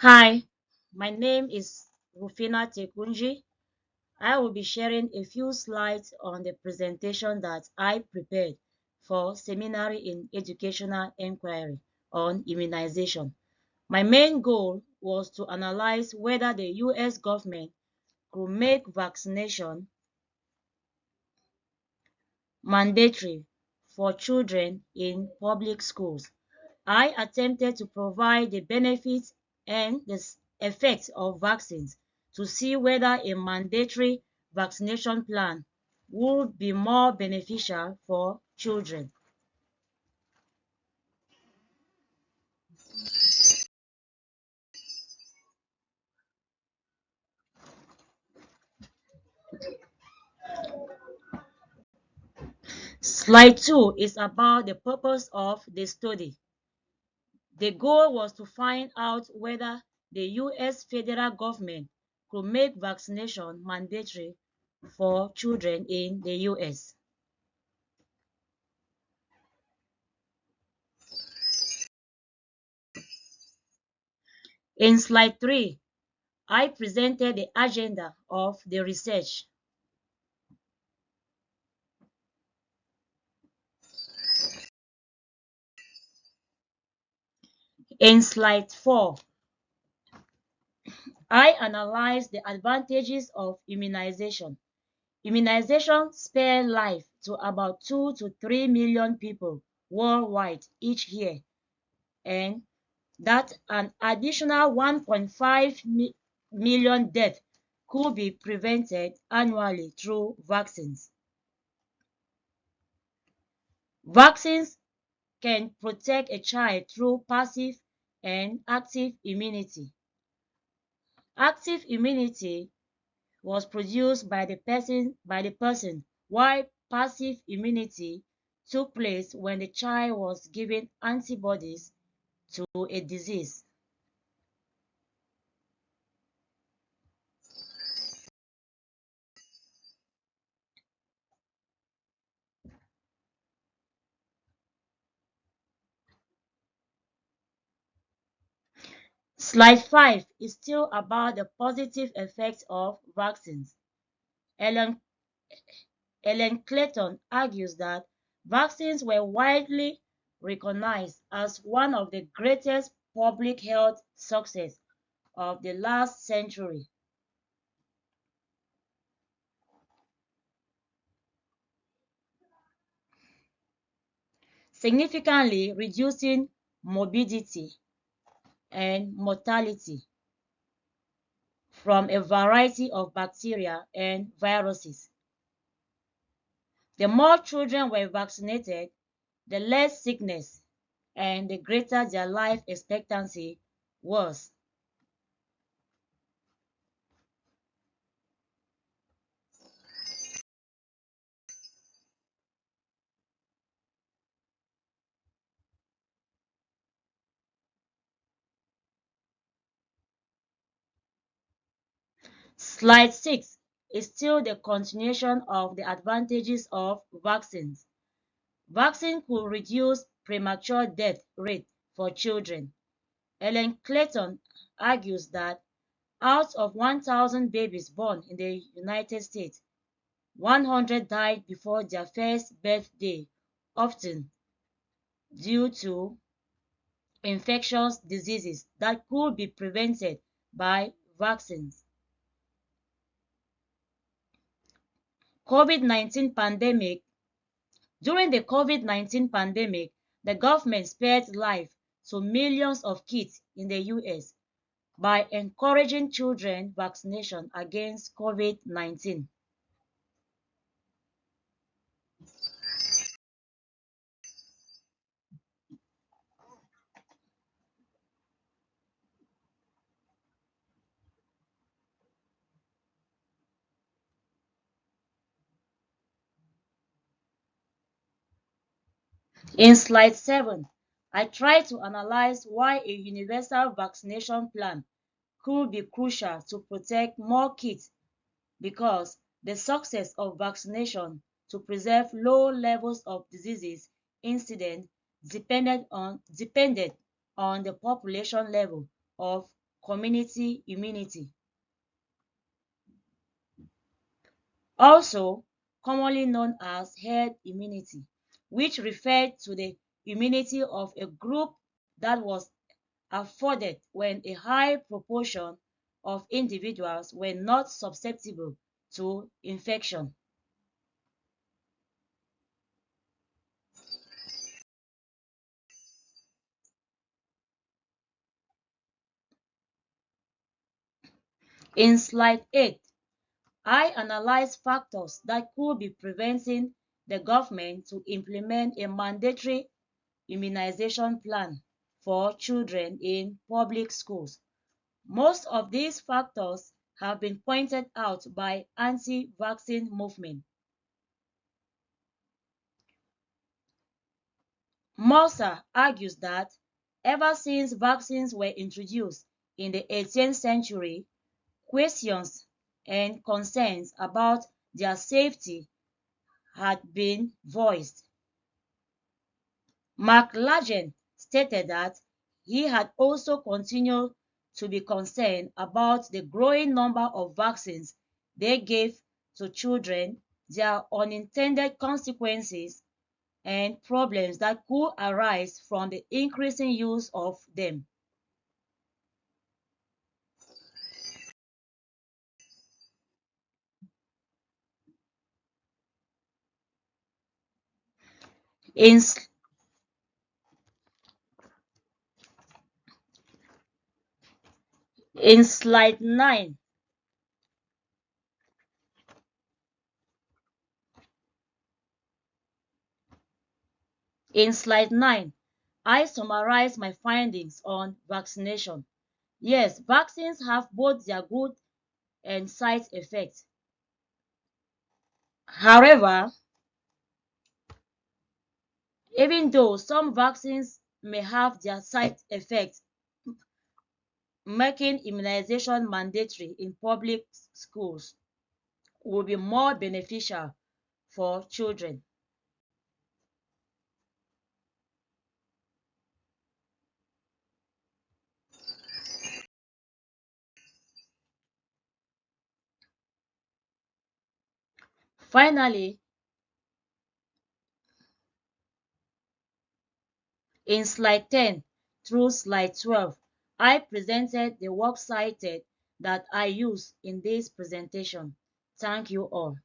Hi, my name is Rufina Tekunie. I will be sharing a few slides on the presentation that I prepared for Seminary in Educational Inquiry on immunization. My main goal was to analyze whether the US government could make vaccination mandatory for children in public schools. I attempted to provide the benefits and the effects of vaccines to see whether a mandatory vaccination plan would be more beneficial for children. Slide 2 is about the purpose of the study. The goal was to find out whether the US federal government could make vaccination mandatory for children in the US. In slide 3, I presented the agenda of the research. In slide 4, I analyzed the advantages of immunization. Immunization spares life to about 2 to 3 million people worldwide each year, and that an additional 1.5 million deaths could be prevented annually through vaccines. Vaccines can protect a child through passive and active immunity. Active immunity was produced by the person, while passive immunity took place when the child was given antibodies to a disease. Slide 5 is still about the positive effects of vaccines. Ellen, Ellen Clayton argues that vaccines were widely recognized as one of the greatest public health successes of the last century. Significantly reducing morbidity and mortality from a variety of bacteria and viruses. The more children were vaccinated, the less sickness and the greater their life expectancy was. Slide 6 is still the continuation of the advantages of vaccines. Vaccine could reduce premature death rate for children. Ellen Clayton argues that out of 1,000 babies born in the United States, 100 died before their first birthday, often due to infectious diseases that could be prevented by vaccines. COVID-19 pandemic. During the COVID-19 pandemic, the government spared life to millions of kids in the US by encouraging children vaccination against COVID-19. In slide 7, I tried to analyze why a universal vaccination plan could be crucial to protect more kids because the success of vaccination to preserve low levels of diseases incidence depended on the population level of community immunity. Also commonly known as herd immunity, which referred to the immunity of a group that was afforded when a high proportion of individuals were not susceptible to infection. In slide 8, I analyzed factors that could be preventing the government to implement a mandatory immunization plan for children in public schools. Most of these factors have been pointed out by anti-vaccine movement. Mercer argues that ever since vaccines were introduced in the 18th century, questions and concerns about their safety had been voiced. McLagan stated that he had also continued to be concerned about the growing number of vaccines they gave to children, their unintended consequences, and problems that could arise from the increasing use of them. In, in slide 9, I summarize my findings on vaccination. Yes, vaccines have both their good and side effects. However, even though some vaccines may have their side effects, making immunization mandatory in public schools will be more beneficial for children. Finally, in slide 10 through slide 12, I presented the works cited that I use in this presentation. Thank you all.